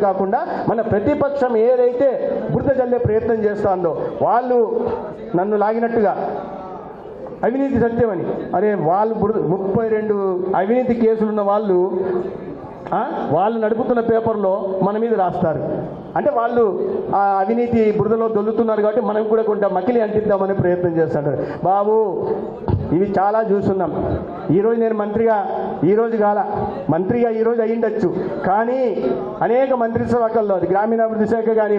కాకుండా మన ప్రతిపక్షం ఏదైతే బురద జల్లే ప్రయత్నం చేస్తుందో వాళ్ళు నన్ను లాగినట్టుగా అవినీతి సత్యమని, అరే వాళ్ళు 32 అవినీతి కేసులున్న వాళ్ళు నడుపుతున్న పేపర్లో మన మీద రాస్తారు. అంటే వాళ్ళు ఆ అవినీతి బురదలో దొల్లుతున్నారు కాబట్టి మనం కూడా కొంత మకిలి అంటిద్దామనే ప్రయత్నం చేస్తుంటారు. బాబు ఇవి చాలా చూస్తున్నాం. ఈరోజు నేను మంత్రిగా ఈరోజు అయ్యిండొచ్చు, కానీ అనేక మంత్రిత్వ శాఖల్లో అది గ్రామీణాభివృద్ధి శాఖ కానీ,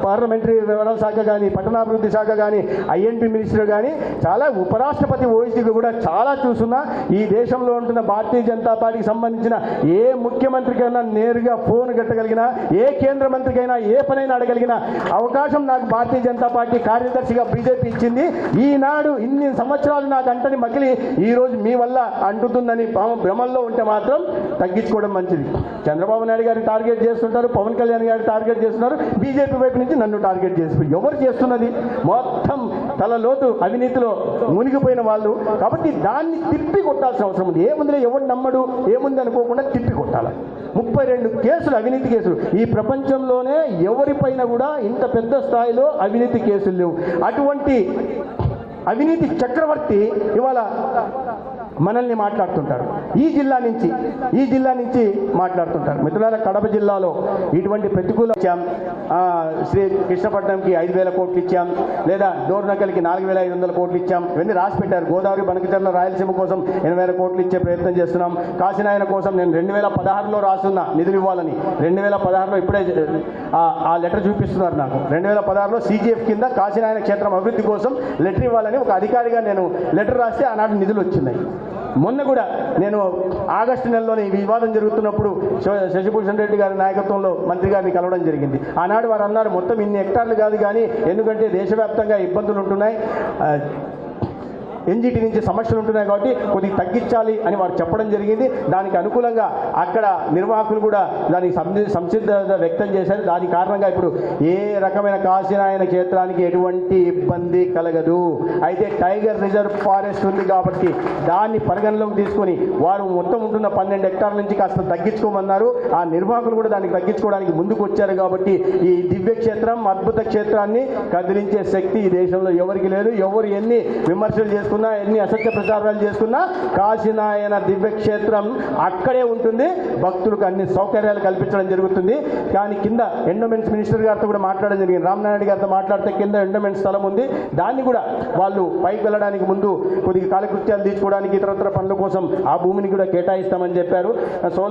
పార్లమెంటరీ వ్యవహారాల శాఖ కానీ, పట్టణాభివృద్ధి శాఖ కానీ, ఐఎన్పి మినిస్టర్ కానీ, చాలా ఉపరాష్ట్రపతి ఓయిసీకి కూడా చాలా చూస్తున్నా. ఈ దేశంలో ఉంటున్న భారతీయ జనతా పార్టీకి సంబంధించిన ఏ ముఖ్యమంత్రికైనా నేరుగా ఫోన్ కట్టగలిగిన, ఏ కేంద్ర మంత్రికైనా ఏ పనైనా అడగలిగిన అవకాశం నాకు భారతీయ జనతా పార్టీ కార్యదర్శిగా బీజేపీ ఇచ్చింది. ఈనాడు ఇన్ని సంవత్సరాలు నాకు అంటని మగిలి ఈరోజు మీ వల్ల అంటుతుందని భ్రమంలో ఉంటే మాత్రం తగ్గించుకోవడం మంచిది. చంద్రబాబు నాయుడు గారిని టార్గెట్ చేస్తుంటారు, పవన్ కళ్యాణ్ గారిని టార్గెట్ చేస్తున్నారు, బీజేపీ వైపు నుంచి నన్ను టార్గెట్ చేస్తున్నారు. ఎవరు చేస్తున్నది? మొత్తం తలలోతు అవినీతిలో మునిగిపోయిన వాళ్ళు. కాబట్టి దాన్ని తిప్పి కొట్టాల్సిన అవసరం ఉంది. ఏముందిలే, ఎవరు నమ్మడు, ఏముంది అనుకోకుండా తిప్పి కొట్టాలి. 32 కేసులు, అవినీతి కేసులు. ఈ ప్రపంచంలోనే ఎవరిపైన కూడా ఇంత పెద్ద స్థాయిలో అవినీతి కేసులు లేవు. అటువంటి అవినీతి చక్రవర్తి ఇవాళ మనల్ని మాట్లాడుతుంటారు. ఈ జిల్లా నుంచి మాట్లాడుతుంటారు. మిత్రులారా, కడప జిల్లాలో ఇటువంటి ప్రతికూల ఇచ్చాం. శ్రీ కృష్ణపట్నంకి 5,000 కోట్లు ఇచ్చాం, లేదా డోర్నకల్కి 4,500 కోట్లు ఇచ్చాం. ఇవన్నీ రాసి పెట్టారు. గోదావరి, బనకచర్ల, రాయలసీమ కోసం 8,000 కోట్లు ఇచ్చే ప్రయత్నం చేస్తున్నాం. కాశీనాయన కోసం నేను 2016లో రాస్తున్నా నిధులు ఇవ్వాలని. 2016లో ఇప్పుడే ఆ లెటర్ చూపిస్తున్నారు నాకు. 2016లో CGF కింద కాశీనాయన క్షేత్రం అభివృద్ధి కోసం లెటర్ ఇవ్వాలని ఒక అధికారిగా నేను లెటర్ రాస్తే ఆనాడు నిధులు వచ్చినాయి. మొన్న కూడా నేను ఆగస్టు నెలలోనే ఈ వివాదం జరుగుతున్నప్పుడు శశిభూషణ్ రెడ్డి గారి నాయకత్వంలో మంత్రి గారిని కలవడం జరిగింది. ఆనాడు వారు అన్నారు, మొత్తం ఇన్ని హెక్టార్లు కాదు కానీ, ఎందుకంటే దేశవ్యాప్తంగా ఇబ్బందులు ఉంటున్నాయి, ఎన్జిటి నుంచి సమస్యలు ఉంటున్నాయి కాబట్టి కొద్దిగా తగ్గించాలి అని వారు చెప్పడం జరిగింది. దానికి అనుకూలంగా అక్కడ నిర్వాహకులు కూడా దానికి సంసిద్ధత వ్యక్తం చేశారు. దాని కారణంగా ఇప్పుడు ఏ రకమైన కాశీనాయన క్షేత్రానికి ఎటువంటి ఇబ్బంది కలగదు. అయితే టైగర్ రిజర్వ్ ఫారెస్ట్ ఉంది కాబట్టి దాన్ని పరిగణలోకి తీసుకొని వారు మొత్తం ఉంటున్న 12 హెక్టార్ల నుంచి కాస్త తగ్గించుకోమన్నారు. ఆ నిర్వాహకులు కూడా దానికి తగ్గించుకోవడానికి ముందుకు వచ్చారు. కాబట్టి ఈ దివ్య క్షేత్రం, అద్భుత క్షేత్రాన్ని కదిలించే శక్తి ఈ దేశంలో ఎవరికి లేదు. ఎవరు ఎన్ని విమర్శలు చేసుకున్నా, ఎన్ని అసత్య ప్రచారాలు చేసుకున్నా కాశీనాయన దివ్యక్షేత్రం అక్కడే ఉంటుంది. భక్తులకు అన్ని సౌకర్యాలు కల్పించడం జరుగుతుంది. కానీ కింద ఎండోమెంట్స్ మినిస్టర్ గారితో కూడా మాట్లాడడం జరిగింది. రామనాయుడు గారితో మాట్లాడితే కింద ఎండోమెంట్ స్థలం ఉంది, దాన్ని కూడా వాళ్ళు పైకి వెళ్ళడానికి ముందు కొద్దిగా కాలకృత్యాలు తీసుకోవడానికి, ఇతరత్ర పనుల కోసం ఆ భూమిని కూడా కేటాయిస్తామని చెప్పారు. సోలార్